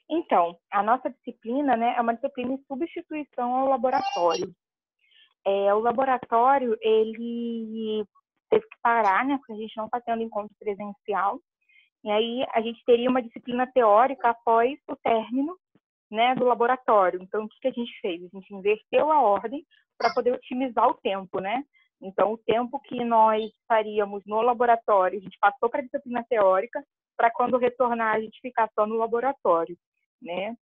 Então, a nossa disciplina, né, é uma disciplina em substituição ao laboratório. O laboratório, ele teve que parar, né, porque a gente não está tendo encontro presencial. E aí a gente teria uma disciplina teórica após o término, né, do laboratório. Então, o que a gente fez? A gente inverteu a ordem para poder otimizar o tempo, né? Então, o tempo que nós faríamos no laboratório, a gente passou para a disciplina teórica, para quando retornar a gente ficar só no laboratório, né?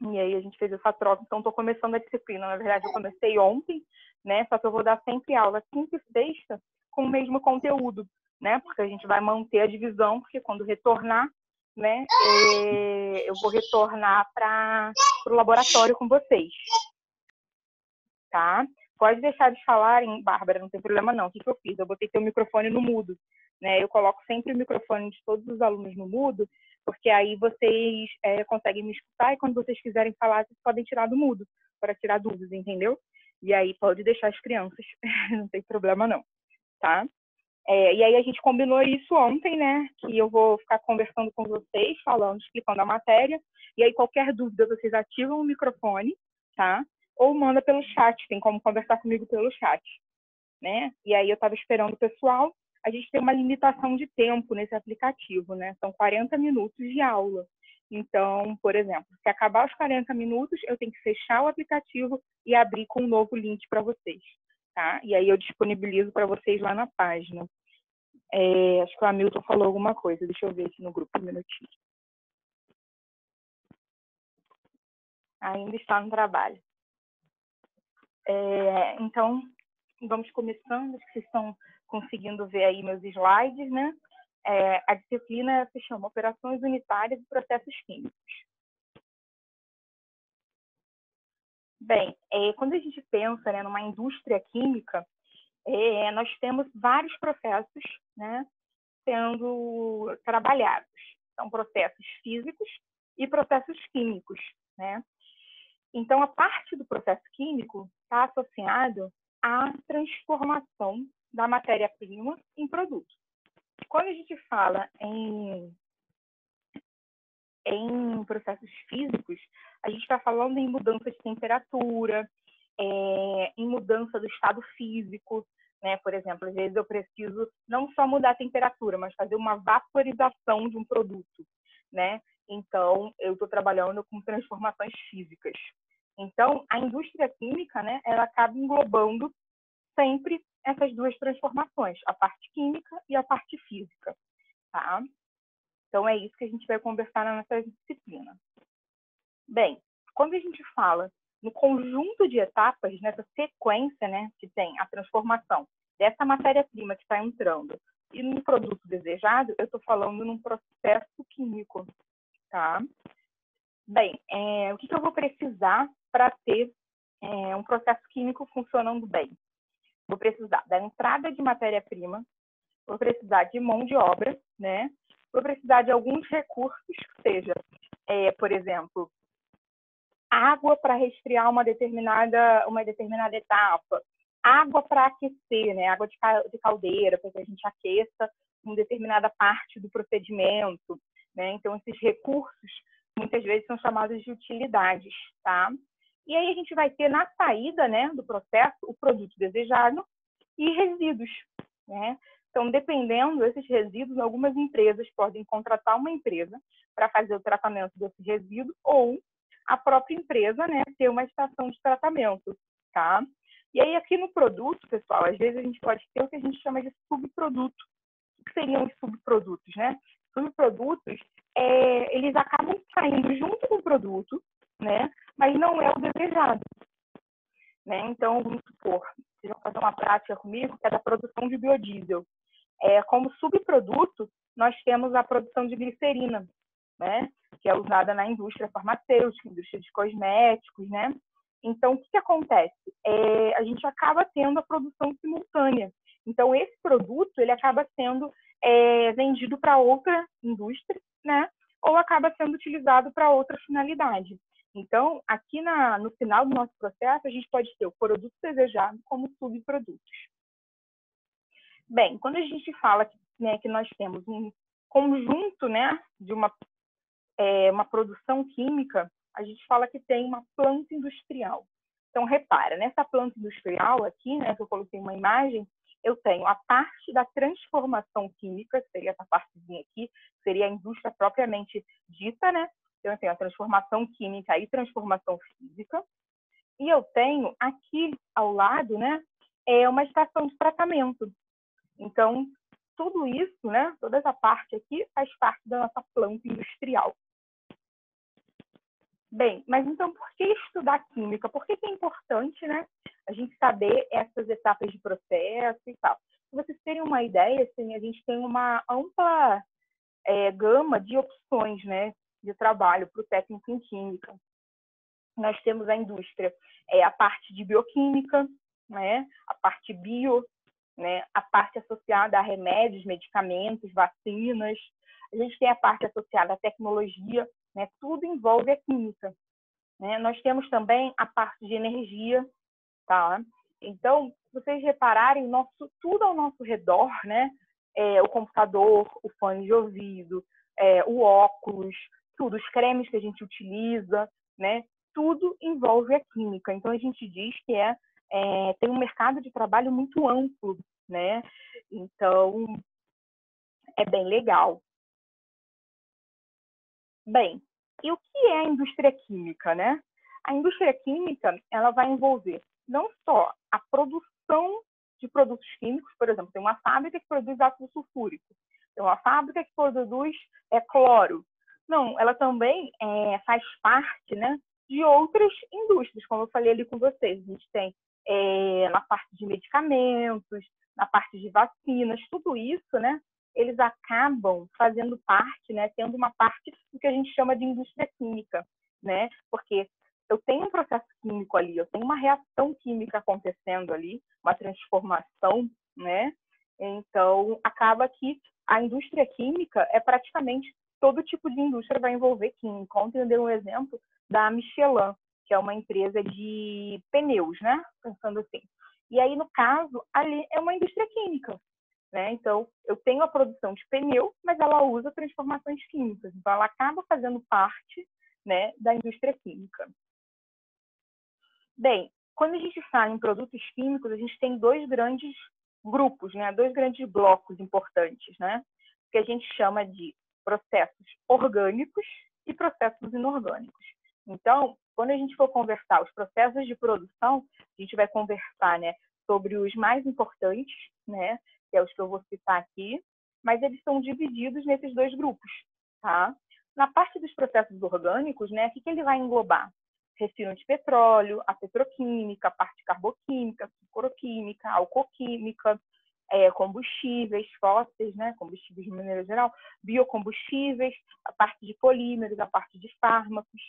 E aí a gente fez essa troca. Então, estou começando a disciplina. Na verdade, eu comecei ontem, né? Só que eu vou dar sempre aula quinta e sexta com o mesmo conteúdo, né? Porque a gente vai manter a divisão, porque quando retornar, né? Eu vou retornar para o laboratório com vocês, tá? Pode deixar de falarem, Bárbara, não tem problema não. O que eu fiz? Eu botei teu microfone no mudo, né? Eu coloco sempre o microfone de todos os alunos no mudo, porque aí vocês conseguem me escutar e quando vocês quiserem falar, vocês podem tirar do mudo, para tirar dúvidas, entendeu? E aí pode deixar as crianças, não tem problema não, tá? E aí a gente combinou isso ontem, né? Que eu vou ficar conversando com vocês, falando, explicando a matéria. E aí qualquer dúvida, vocês ativam o microfone, tá? Ou manda pelo chat, tem como conversar comigo pelo chat, né? E aí eu estava esperando o pessoal. A gente tem uma limitação de tempo nesse aplicativo, né? São 40 minutos de aula. Então, por exemplo, se acabar os 40 minutos, eu tenho que fechar o aplicativo e abrir com um novo link para vocês, tá? E aí eu disponibilizo para vocês lá na página. Acho que o Hamilton falou alguma coisa. Deixa eu ver aqui no grupo um minutinho. Ainda está no trabalho. Então, vamos começando. Acho que vocês estão conseguindo ver aí meus slides, né? A disciplina se chama Operações Unitárias e Processos Químicos. Bem, quando a gente pensa, né, numa indústria química, nós temos vários processos, né, sendo trabalhados. São processos físicos e processos químicos, né? Então, a parte do processo químico está associado à transformação da matéria-prima em produto. Quando a gente fala em processos físicos, a gente está falando em mudança de temperatura, em mudança do estado físico, né? Por exemplo, às vezes eu preciso não só mudar a temperatura, mas fazer uma vaporização de um produto, né? Então, eu estou trabalhando com transformações físicas. Então, a indústria química, né, ela acaba englobando sempre essas duas transformações, a parte química e a parte física, tá? Então, é isso que a gente vai conversar na nossa disciplina. Bem, quando a gente fala no conjunto de etapas, nessa sequência, né, que tem a transformação dessa matéria-prima que está entrando e no produto desejado, eu estou falando num processo químico, tá? Bem, o que eu vou precisar para ter um processo químico funcionando bem? Vou precisar da entrada de matéria-prima, vou precisar de mão de obra, né? Vou precisar de alguns recursos, seja, por exemplo, água para resfriar uma determinada etapa, água para aquecer, né? Água de caldeira, para que a gente aqueça uma determinada parte do procedimento, né? Então, esses recursos, muitas vezes, são chamados de utilidades, tá? E aí a gente vai ter na saída, né, do processo o produto desejado e resíduos, né? Então, dependendo desses resíduos, algumas empresas podem contratar uma empresa para fazer o tratamento desse resíduo ou a própria empresa, né, ter uma estação de tratamento, tá? E aí aqui no produto, pessoal, às vezes a gente pode ter o que a gente chama de subproduto. O que seriam os subprodutos, né? Subprodutos, eles acabam saindo junto com o produto, né? Mas não é o desejado, né? Então, vamos supor, vocês vão fazer uma prática comigo, que é da produção de biodiesel. Como subproduto, nós temos a produção de glicerina, né? Que é usada na indústria farmacêutica, indústria de cosméticos, né? Então, o que acontece? A gente acaba tendo a produção simultânea. Então, esse produto, ele acaba sendo vendido para outra indústria, né? Ou acaba sendo utilizado para outra finalidade. Então, aqui no final do nosso processo, a gente pode ter o produto desejado como subprodutos. Bem, quando a gente fala que nós temos um conjunto, né, de uma uma produção química, a gente fala que tem uma planta industrial. Então, repara, nessa planta industrial aqui, né, que eu coloquei uma imagem, eu tenho a parte da transformação química, que seria essa partezinha aqui, que seria a indústria propriamente dita, né? Então, eu tenho a transformação química e transformação física. E eu tenho aqui ao lado, né, uma estação de tratamento. Então, tudo isso, né, toda essa parte aqui faz parte da nossa planta industrial. Bem, mas então por que estudar química? Por que é importante, né, a gente saber essas etapas de processo e tal? Para vocês terem uma ideia, assim, a gente tem uma ampla gama de opções, né, de trabalho para o técnico em química. Nós temos a indústria, a parte de bioquímica, né, a parte bio, né, a parte associada a remédios, medicamentos, vacinas. A gente tem a parte associada à tecnologia, né, tudo envolve a química. Né? Nós temos também a parte de energia, tá? Então, se vocês repararem, tudo ao nosso redor, né, o computador, o fone de ouvido, o óculos, tudo, os cremes que a gente utiliza, né, tudo envolve a química. Então, a gente diz que tem um mercado de trabalho muito amplo, né? Então, é bem legal. Bem, e o que é a indústria química, né? A indústria química, ela vai envolver não só a produção de produtos químicos, por exemplo, tem uma fábrica que produz ácido sulfúrico, tem uma fábrica que produz cloro. Não, ela também faz parte, né, de outras indústrias, como eu falei ali com vocês. A gente tem na parte de medicamentos, na parte de vacinas, tudo isso, né, eles acabam fazendo parte, né, tendo uma parte do que a gente chama de indústria química, né? Porque eu tenho um processo químico ali, eu tenho uma reação química acontecendo ali, uma transformação, né? Então, acaba que a indústria química é praticamente todo tipo de indústria vai envolver química. Ontem eu dei um exemplo da Michelin, que é uma empresa de pneus, né? Pensando assim. E aí, no caso, ali é uma indústria química. Né? Então, eu tenho a produção de pneu, mas ela usa transformações químicas. Então, ela acaba fazendo parte, né, da indústria química. Bem, quando a gente fala em produtos químicos, a gente tem dois grandes grupos, né, dois grandes blocos importantes, né, que a gente chama de processos orgânicos e processos inorgânicos. Então, quando a gente for conversar os processos de produção, a gente vai conversar, né, sobre os mais importantes, né, que é os que eu vou citar aqui, mas eles são divididos nesses dois grupos, tá? Na parte dos processos orgânicos, né, o que ele vai englobar? Refino de petróleo, a petroquímica, a parte carboquímica, sucroquímica, alcoquímica, combustíveis fósseis, né, combustíveis de maneira geral, biocombustíveis, a parte de polímeros, a parte de fármacos.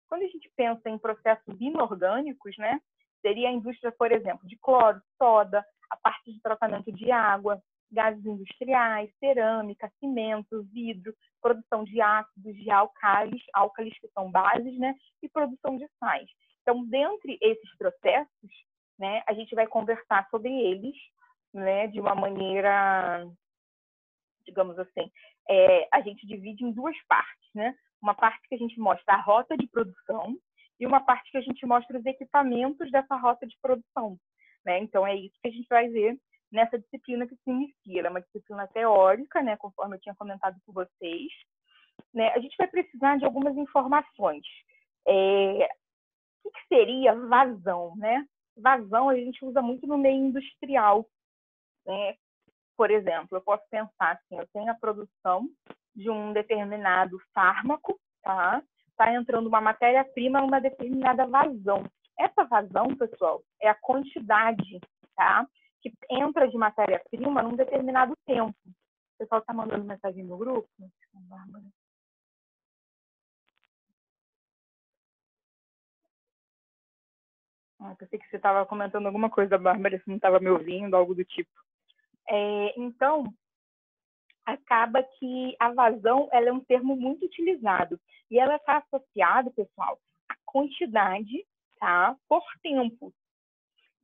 Quando a gente pensa em processos inorgânicos, né, seria a indústria, por exemplo, de cloro, soda, a parte de tratamento de água, gases industriais, cerâmica, cimento, vidro, produção de ácidos, de álcalis que são bases, né, e produção de sais. Então, dentre esses processos, né, a gente vai conversar sobre eles, né, de uma maneira, digamos assim, a gente divide em duas partes, né? Uma parte que a gente mostra a rota de produção e uma parte que a gente mostra os equipamentos dessa rota de produção, né? Então, é isso que a gente vai ver nessa disciplina que se inicia. Ela é uma disciplina teórica, né? Conforme eu tinha comentado com vocês. Né? A gente vai precisar de algumas informações. O que seria vazão, né? Vazão a gente usa muito no meio industrial, né? Por exemplo, eu posso pensar assim, eu tenho a produção de um determinado fármaco, tá? Está entrando uma matéria-prima numa determinada vazão. Essa vazão, pessoal, é a quantidade, tá? Que entra de matéria-prima num determinado tempo. O pessoal está mandando mensagem no grupo? Bárbara. Pensei que você estava comentando alguma coisa, Bárbara, você não estava me ouvindo, algo do tipo. Então, acaba que a vazão ela é um termo muito utilizado e ela está associada, pessoal, à quantidade, tá, por tempo.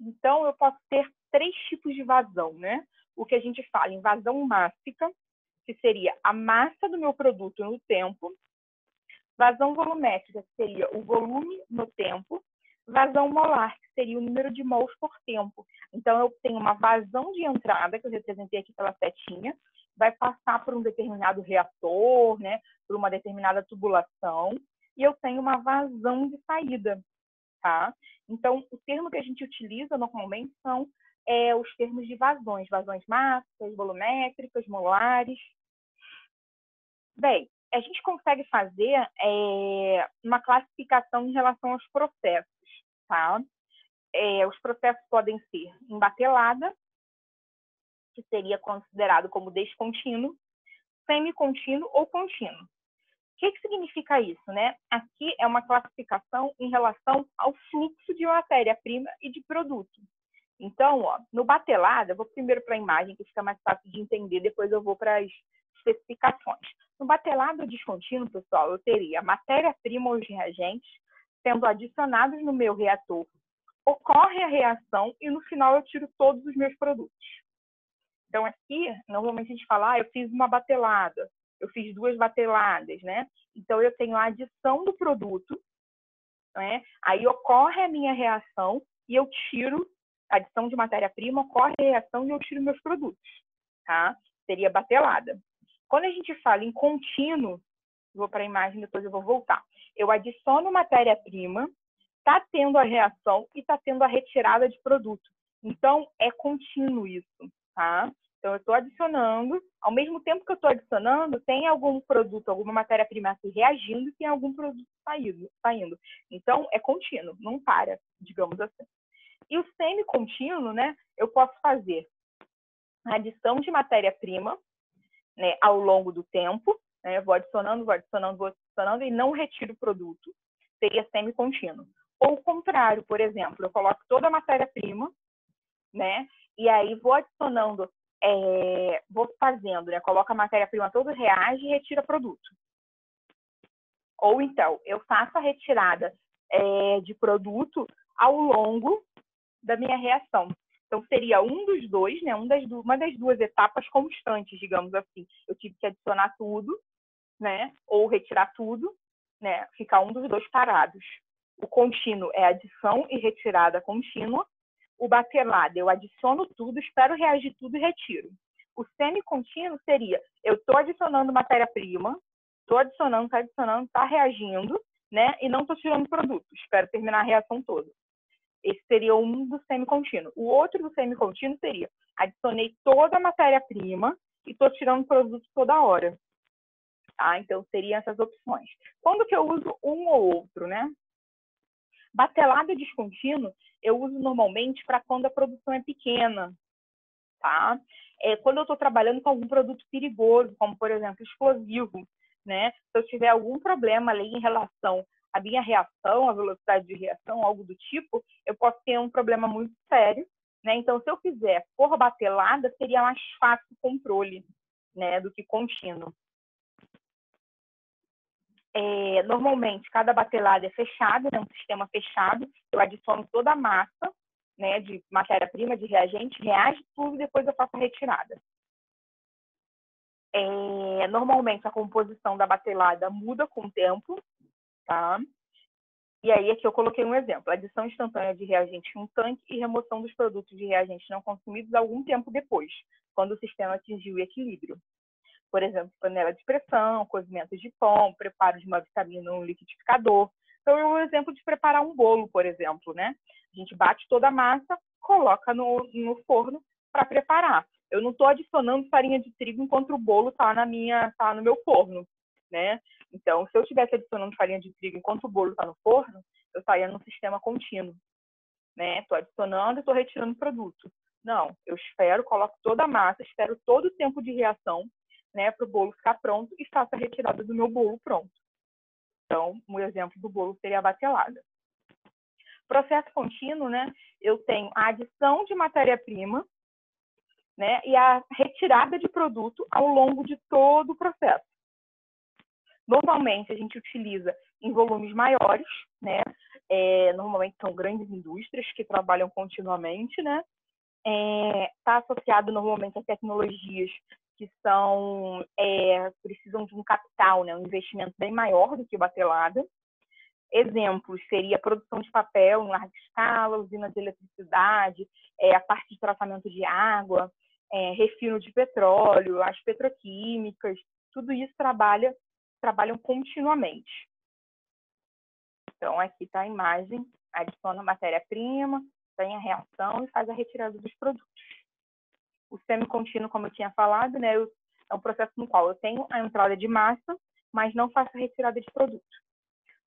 Então, eu posso ter três tipos de vazão, né? O que a gente fala em vazão mássica, que seria a massa do meu produto no tempo. Vazão volumétrica, que seria o volume no tempo. Vazão molar, que seria o número de mols por tempo. Então, eu tenho uma vazão de entrada, que eu representei aqui pela setinha, vai passar por um determinado reator, né, por uma determinada tubulação, e eu tenho uma vazão de saída, tá? Então, o termo que a gente utiliza normalmente são os termos de vazões, vazões mássicas, volumétricas, molares. Bem, a gente consegue fazer uma classificação em relação aos processos, tá? Os processos podem ser em batelada, que seria considerado como descontínuo, semicontínuo ou contínuo. O que significa isso, né? Aqui é uma classificação em relação ao fluxo de matéria-prima e de produto. Então, ó, no batelada, eu vou primeiro para a imagem, que fica mais fácil de entender, depois eu vou para as especificações. No batelado descontínuo, pessoal, eu teria a matéria-prima ou os reagentes sendo adicionados no meu reator. Ocorre a reação e no final eu tiro todos os meus produtos. Então, aqui, normalmente a gente fala, eu fiz uma batelada, eu fiz 2 bateladas, né? Então, eu tenho a adição do produto, né? Aí ocorre a minha reação e eu tiro a adição de matéria-prima, ocorre a reação e eu tiro meus produtos, tá? Seria batelada. Quando a gente fala em contínuo, vou para a imagem, depois eu vou voltar. Eu adiciono matéria-prima, está tendo a reação e está tendo a retirada de produto. Então, é contínuo isso, tá? Então, eu estou adicionando, ao mesmo tempo que eu estou adicionando, tem algum produto, alguma matéria-prima aqui reagindo e tem algum produto saindo. Então, é contínuo, não para, digamos assim. E o semi-contínuo, né, eu posso fazer a adição de matéria-prima, né, ao longo do tempo, né, vou adicionando e não retiro o produto, seria semi-contínuo. Ou o contrário, por exemplo, eu coloco toda a matéria-prima, né, e aí vou adicionando, vou fazendo, né, coloco a matéria-prima toda, reage e retira produto. Ou então, eu faço a retirada de produto ao longo da minha reação. Então, seria um dos dois, né, uma das duas etapas constantes, digamos assim. Eu tive que adicionar tudo, né, ou retirar tudo, né, ficar um dos dois parados. O contínuo é adição e retirada contínua. O batelado, eu adiciono tudo, espero reagir tudo e retiro. O semi-contínuo seria, eu estou adicionando matéria-prima, estou adicionando, está reagindo, né, e não estou tirando produto, espero terminar a reação toda. Esse seria um do semi-contínuo. O outro do semi-contínuo seria, adicionei toda a matéria-prima e estou tirando produto toda hora. Tá? Então, seriam essas opções. Quando que eu uso um ou outro, né? Batelado descontínuo, eu uso normalmente para quando a produção é pequena, tá? Quando eu estou trabalhando com algum produto perigoso, como, por exemplo, explosivo, né? Se eu tiver algum problema ali em relação à minha reação, à velocidade de reação, algo do tipo, eu posso ter um problema muito sério, né? Então, se eu fizer por batelada, seria mais fácil o controle, né, do que contínuo. Normalmente, cada batelada é fechada, é um sistema fechado. Eu adiciono toda a massa, né, de matéria-prima, de reagente, reage tudo e depois eu faço a retirada. Normalmente, a composição da batelada muda com o tempo, tá? E aí, aqui eu coloquei um exemplo. Adição instantânea de reagente em um tanque e remoção dos produtos de reagentes não consumidos algum tempo depois, quando o sistema atingiu o equilíbrio. Por exemplo, panela de pressão, cozimento de pão, preparo de uma vitamina no liquidificador. Então, é um exemplo de preparar um bolo, por exemplo, né? A gente bate toda a massa, coloca no forno para preparar. Eu não estou adicionando farinha de trigo enquanto o bolo está no meu forno, né? Então, se eu estivesse adicionando farinha de trigo enquanto o bolo está no forno, eu estaria num sistema contínuo, né? Estou adicionando e estou retirando o produto. Não, eu espero, coloco toda a massa, espero todo o tempo de reação, né, para o bolo ficar pronto e faço a retirada do meu bolo pronto. Então, um exemplo do bolo seria a batelada. Processo contínuo, né, eu tenho a adição de matéria-prima, né, e a retirada de produto ao longo de todo o processo. Normalmente, a gente utiliza em volumes maiores, né, normalmente são grandes indústrias que trabalham continuamente, né, está associado normalmente a tecnologias que precisam de um capital, né, um investimento bem maior do que o batelada. Exemplos seria a produção de papel em larga escala, usina de eletricidade, a parte de tratamento de água, refino de petróleo, as petroquímicas, tudo isso trabalham continuamente. Então, aqui está a imagem, adiciona matéria-prima, tem a reação e faz a retirada dos produtos. O semicontínuo, como eu tinha falado, né, é um processo no qual eu tenho a entrada de massa, mas não faço a retirada de produto.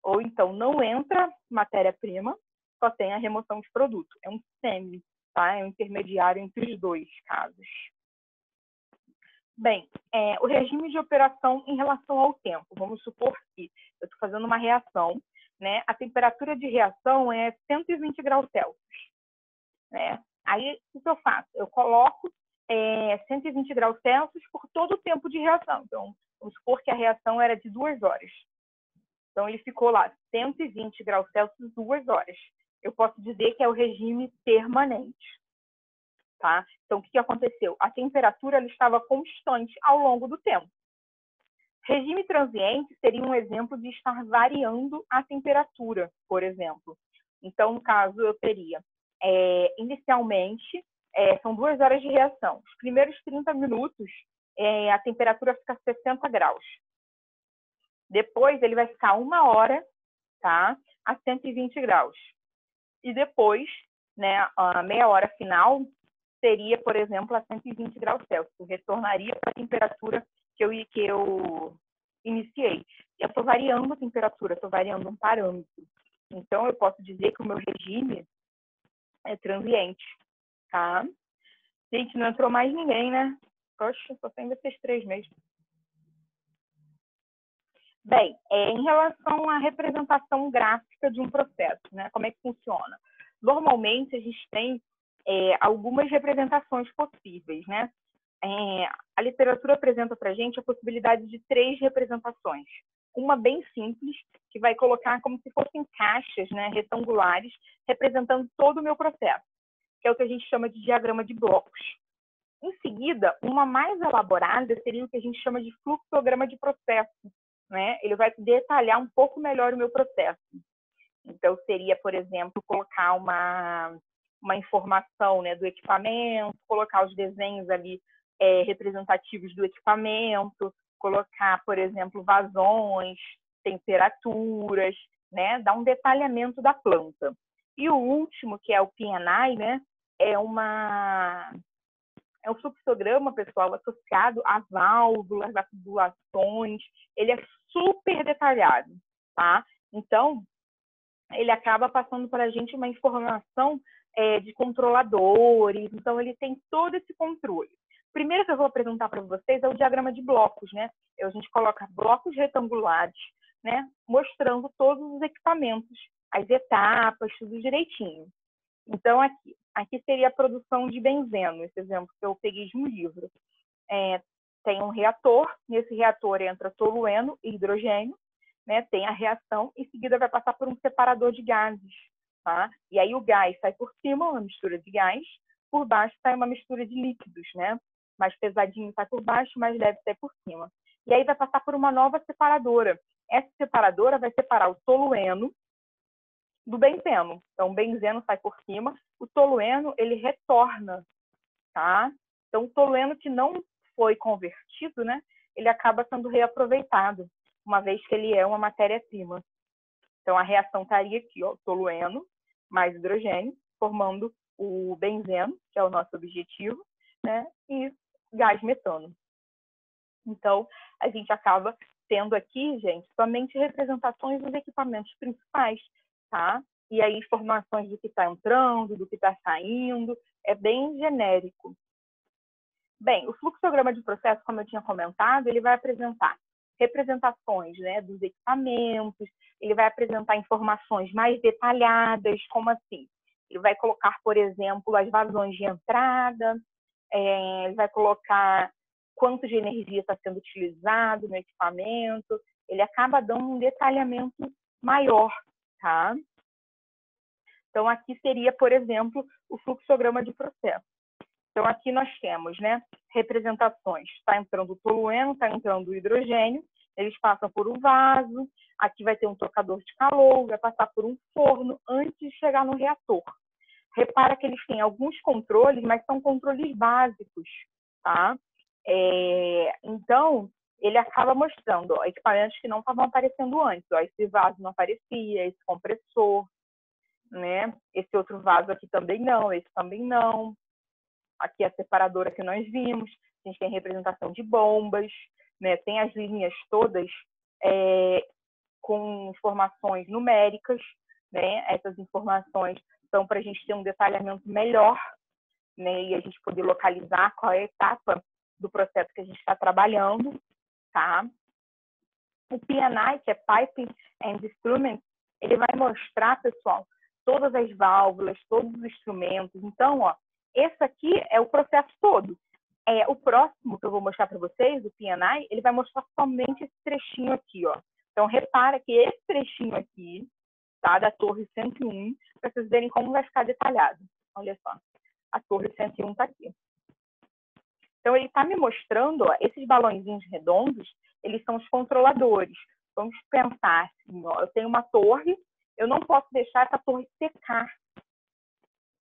Ou então, não entra matéria-prima, só tem a remoção de produto. É um semi, tá? É um intermediário entre os dois casos. Bem, o regime de operação em relação ao tempo. Vamos supor que eu estou fazendo uma reação, né? A temperatura de reação é 120 graus Celsius. Né? Aí, o que eu faço? Eu coloco 120 graus Celsius por todo o tempo de reação. Então, vamos supor que a reação era de 2 horas. Então, ele ficou lá, 120 graus Celsius, 2 horas. Eu posso dizer que é o regime permanente. Tá? Então, o que aconteceu? A temperatura ela estava constante ao longo do tempo. Regime transiente seria um exemplo de estar variando a temperatura, por exemplo. Então, no caso, eu teria, inicialmente, são 2 horas de reação. Os primeiros 30 minutos, a temperatura fica 60 graus. Depois, ele vai ficar 1 hora, tá, a 120 graus. E depois, né, a meia hora final seria, por exemplo, a 120 graus Celsius. Retornaria para a temperatura que eu iniciei. Eu estou variando a temperatura, estou variando um parâmetro. Então, eu posso dizer que o meu regime é transiente, tá? Gente, não entrou mais ninguém, né? Poxa, só tem vocês 3 mesmo. Bem, em relação à representação gráfica de um processo, né? Como é que funciona? Normalmente, a gente tem algumas representações possíveis, né? A literatura apresenta para a gente a possibilidade de 3 representações. Uma bem simples, que vai colocar como se fossem caixas, né, retangulares, representando todo o meu processo, que é o que a gente chama de diagrama de blocos. Em seguida, uma mais elaborada seria o que a gente chama de fluxograma de processo, né? Ele vai detalhar um pouco melhor o meu processo. Então, seria, por exemplo, colocar uma informação, né, do equipamento, colocar os desenhos ali representativos do equipamento, colocar, por exemplo, vazões, temperaturas, né, dar um detalhamento da planta. E o último, que é o P&I, né, é um fluxograma, pessoal, associado a válvulas, a tubulações. Ele é super detalhado, tá? Então, ele acaba passando para a gente uma informação de controladores. Então, ele tem todo esse controle. O primeiro que eu vou apresentar para vocês é o diagrama de blocos, né? A gente coloca blocos retangulares, né? Mostrando todos os equipamentos, as etapas, tudo direitinho. Então, aqui seria a produção de benzeno, esse exemplo que eu peguei de um livro. Tem um reator, nesse reator entra tolueno e hidrogênio, né? Tem a reação, em seguida vai passar por um separador de gases. Tá? E aí o gás sai por cima, uma mistura de gás, por baixo sai uma mistura de líquidos, né? Mais pesadinho sai por baixo, mais leve sai por cima. E aí vai passar por uma nova separadora. Essa separadora vai separar o tolueno do benzeno. Então, o benzeno sai por cima, o tolueno, ele retorna, tá? Então, o tolueno que não foi convertido, né, ele acaba sendo reaproveitado, uma vez que ele é uma matéria-prima. Então, a reação estaria aqui, ó, tolueno mais hidrogênio, formando o benzeno, que é o nosso objetivo, né, e gás metano. Então, a gente acaba tendo aqui, gente, somente representações dos equipamentos principais, tá? E aí informações do que está entrando, do que está saindo, é bem genérico. Bem, o fluxograma de processo, como eu tinha comentado, ele vai apresentar representações, né, dos equipamentos, ele vai apresentar informações mais detalhadas, como assim? Ele vai colocar, por exemplo, as vazões de entrada, ele vai colocar quanto de energia está sendo utilizado no equipamento, ele acaba dando um detalhamento maior, tá? Então, aqui seria, por exemplo, o fluxograma de processo. Então, aqui nós temos, né, representações. Está entrando o tolueno, está entrando o hidrogênio, eles passam por um vaso, aqui vai ter um trocador de calor, vai passar por um forno antes de chegar no reator. Repara que eles têm alguns controles, mas são controles básicos, tá? Então, ele acaba mostrando equipamentos que não estavam aparecendo antes. Esse vaso não aparecia, esse compressor, né? Esse outro vaso aqui também não, esse também não. Aqui a separadora que nós vimos, a gente tem representação de bombas, né? Tem as linhas todas com informações numéricas, né? Essas informações são para a gente ter um detalhamento melhor, né? E a gente poder localizar qual é a etapa do processo que a gente está trabalhando, tá? O P&I, que é Piping and Instruments, ele vai mostrar, pessoal, todas as válvulas, todos os instrumentos. Então, ó, esse aqui é o processo todo. O próximo que eu vou mostrar para vocês, o P&I, ele vai mostrar somente esse trechinho aqui, ó. Então, repara que esse trechinho aqui, tá, da torre 101, para vocês verem como vai ficar detalhado. Olha só, a torre 101 está aqui. Então, ele está me mostrando, ó, esses balõezinhos redondos, eles são os controladores. Vamos pensar assim, ó, eu tenho uma torre, eu não posso deixar essa torre secar,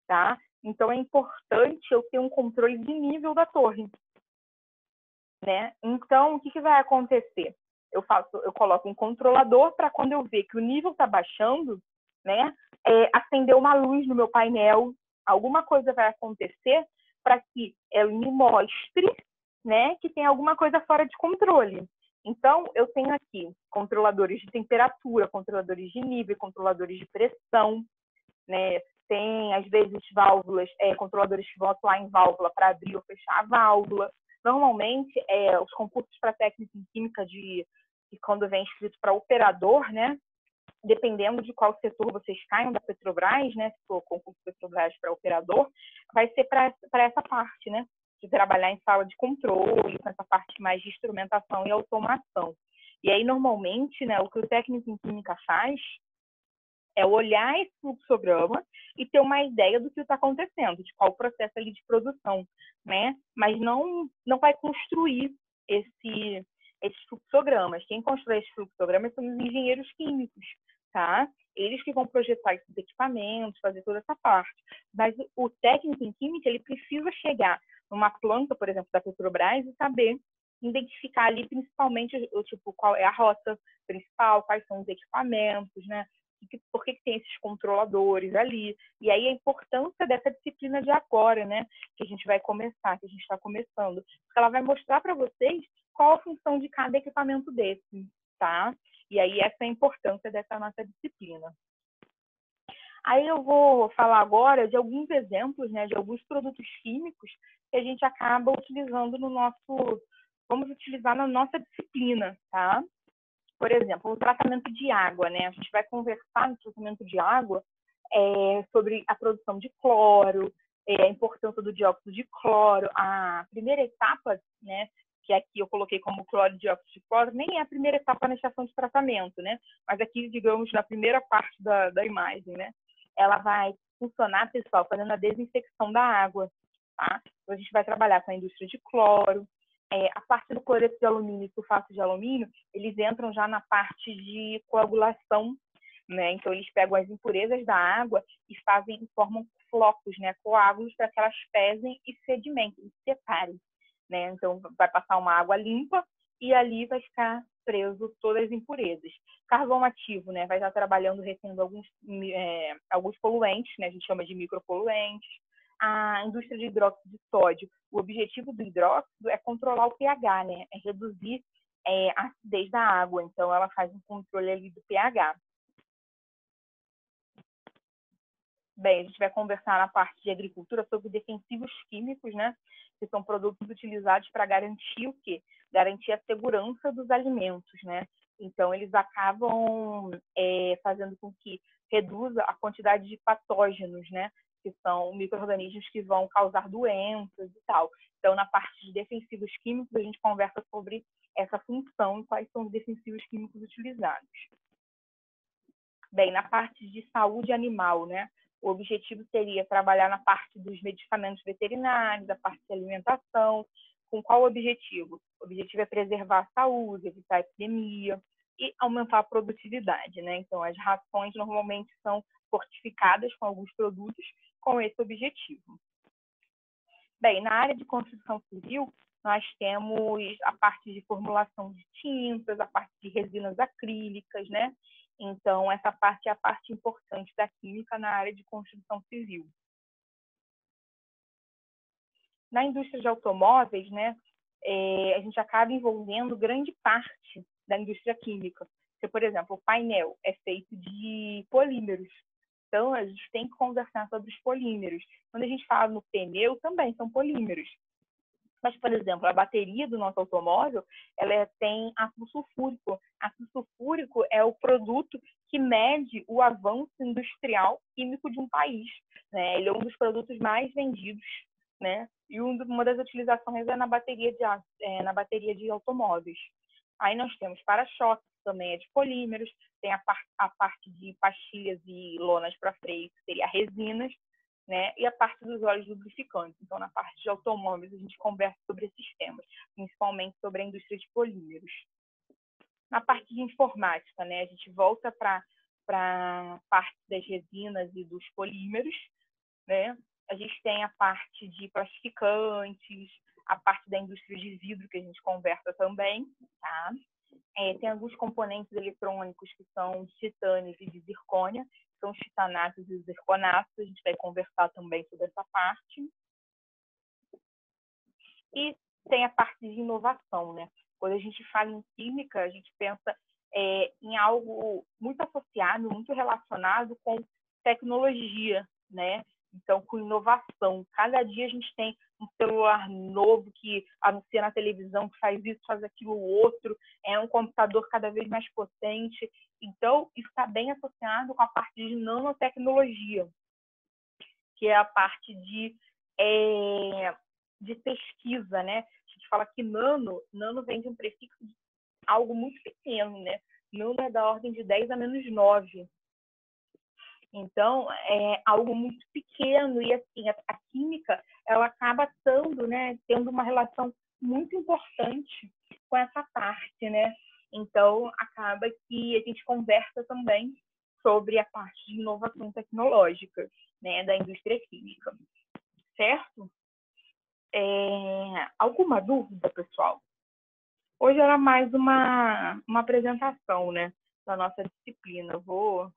tá? Então, é importante eu ter um controle de nível da torre, né? Então, o que vai acontecer? Eu coloco um controlador para quando eu ver que o nível está baixando, né, acender uma luz no meu painel, alguma coisa vai acontecer para que eu me mostre, né, que tem alguma coisa fora de controle. Então, eu tenho aqui controladores de temperatura, controladores de nível, controladores de pressão, né? Tem, às vezes, válvulas, controladores que vão atuar em válvula para abrir ou fechar a válvula. Normalmente, os concursos para técnica em química que quando vem escrito para operador, né? Dependendo de qual setor vocês caem da Petrobras, né? Se for concurso Petrobras para operador, vai ser para essa parte, né? De trabalhar em sala de controle, com essa parte mais de instrumentação e automação. E aí, normalmente, né, o que o técnico em química faz é olhar esse fluxograma e ter uma ideia do que está acontecendo, de qual o processo ali de produção, né? Mas não vai construir esses fluxogramas. Quem constrói esses fluxogramas são os engenheiros químicos, tá? Eles que vão projetar esses equipamentos, fazer toda essa parte. Mas o técnico em química, ele precisa chegar numa planta, por exemplo, da Petrobras e saber identificar ali principalmente tipo, qual é a rota principal, quais são os equipamentos, né? Por que tem esses controladores ali. E aí a importância dessa disciplina de agora, né? Que a gente vai começar, que a gente está começando. Porque ela vai mostrar para vocês qual a função de cada equipamento desse, tá? E aí essa é a importância dessa nossa disciplina. Aí eu vou falar agora de alguns exemplos, né? De alguns produtos químicos que a gente acaba utilizando vamos utilizar na nossa disciplina, tá? Por exemplo, o tratamento de água, né? A gente vai conversar no tratamento de água sobre a produção de cloro, a importância do dióxido de cloro. A primeira etapa, né, que aqui eu coloquei como cloro e dióxido de cloro, nem é a primeira etapa na estação de tratamento, né? Mas aqui, digamos, na primeira parte da imagem, né? Ela vai funcionar, pessoal, fazendo a desinfecção da água, tá? Então, a gente vai trabalhar com a indústria de cloro. A parte do cloreto de alumínio e sulfato de alumínio, eles entram já na parte de coagulação, né? Então, eles pegam as impurezas da água e formam flocos, né? Coágulos, para que elas pesem e sedimentem, e separem, né? Então, vai passar uma água limpa e ali vai ficar preso todas as impurezas. Carvão ativo, né? Vai estar trabalhando, retendo alguns poluentes, né? A gente chama de micropoluentes. A indústria de hidróxido de sódio, o objetivo do hidróxido é controlar o pH, né? É reduzir a acidez da água. Então, ela faz um controle ali do pH. Bem, a gente vai conversar na parte de agricultura sobre defensivos químicos, né? Que são produtos utilizados para garantir o quê? Garantir a segurança dos alimentos, né? Então, eles acabam fazendo com que reduza a quantidade de patógenos, né? Que são micro-organismos que vão causar doenças e tal. Então, na parte de defensivos químicos, a gente conversa sobre essa função e quais são os defensivos químicos utilizados. Bem, na parte de saúde animal, né? O objetivo seria trabalhar na parte dos medicamentos veterinários, a parte de alimentação. Com qual objetivo? O objetivo é preservar a saúde, evitar a epidemia e aumentar a produtividade, né? Então, as rações normalmente são fortificadas com alguns produtos com esse objetivo. Bem, na área de construção civil, nós temos a parte de formulação de tintas, a parte de resinas acrílicas, né? Então, essa parte é a parte importante da química na área de construção civil. Na indústria de automóveis, né, a gente acaba envolvendo grande parte da indústria química. Porque, por exemplo, o painel é feito de polímeros. Então, a gente tem que conversar sobre os polímeros. Quando a gente fala no pneu, também são polímeros. Mas, por exemplo, a bateria do nosso automóvel, ela tem ácido sulfúrico. Ácido sulfúrico é o produto que mede o avanço industrial químico de um país, né? Ele é um dos produtos mais vendidos, né? E uma das utilizações é na bateria de automóveis. Aí nós temos para-choque, que também é de polímeros, tem a parte de pastilhas e lonas para freio, que seria resinas, né? E a parte dos óleos lubrificantes. Então, na parte de automóveis, a gente conversa sobre esses temas, principalmente sobre a indústria de polímeros. Na parte de informática, né? A gente volta para a parte das resinas e dos polímeros, né? A gente tem a parte de plastificantes, a parte da indústria de vidro, que a gente conversa também, tá? Tem alguns componentes eletrônicos que são de titânio e de zircônia, são os titanatos e os zirconatos, a gente vai conversar também sobre essa parte. E tem a parte de inovação, né? Quando a gente fala em química, a gente pensa em algo muito associado, muito relacionado com tecnologia, né? Então, com inovação. Cada dia a gente tem um celular novo que anuncia na televisão, que faz isso, faz aquilo outro, é um computador cada vez mais potente. Então, isso está bem associado com a parte de nanotecnologia, que é a parte de pesquisa, né? A gente fala que nano vem de um prefixo de algo muito pequeno, né? Nano é da ordem de 10 a menos 9. Então, é algo muito pequeno e, assim, a química, ela acaba tendo uma relação muito importante com essa parte, né? Então, acaba que a gente conversa também sobre a parte de inovação tecnológica, né, da indústria química, certo? Alguma dúvida, pessoal? Hoje era mais uma apresentação, né, da nossa disciplina. Eu vou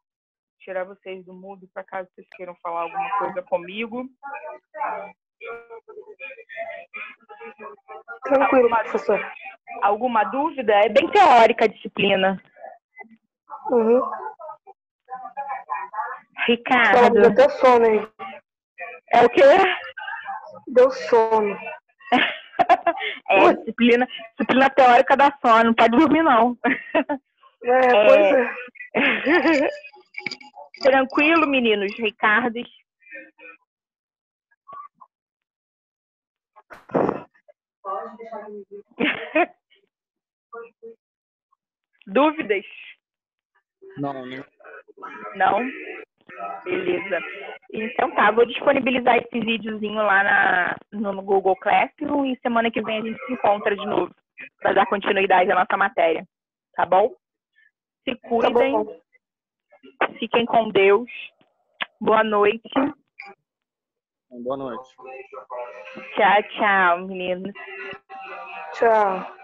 tirar vocês do mudo para caso vocês queiram falar alguma coisa comigo. Tranquilo, professor. Alguma dúvida? É bem teórica a disciplina. Uhum. Ricardo. Deu até sono aí. É o quê? Deu sono. Disciplina teórica da sono, não pode dormir, não. Pois é. Tranquilo, meninos, Ricardo. Pode deixar comigo. Dúvidas? Não, né? Não? Beleza. Então tá, vou disponibilizar esse videozinho lá no Google Classroom e semana que vem a gente se encontra de novo para dar continuidade à nossa matéria. Tá bom? Se cuidem. Tá bom. Fiquem com Deus. Boa noite. Boa noite. Tchau, tchau, meninos. Tchau.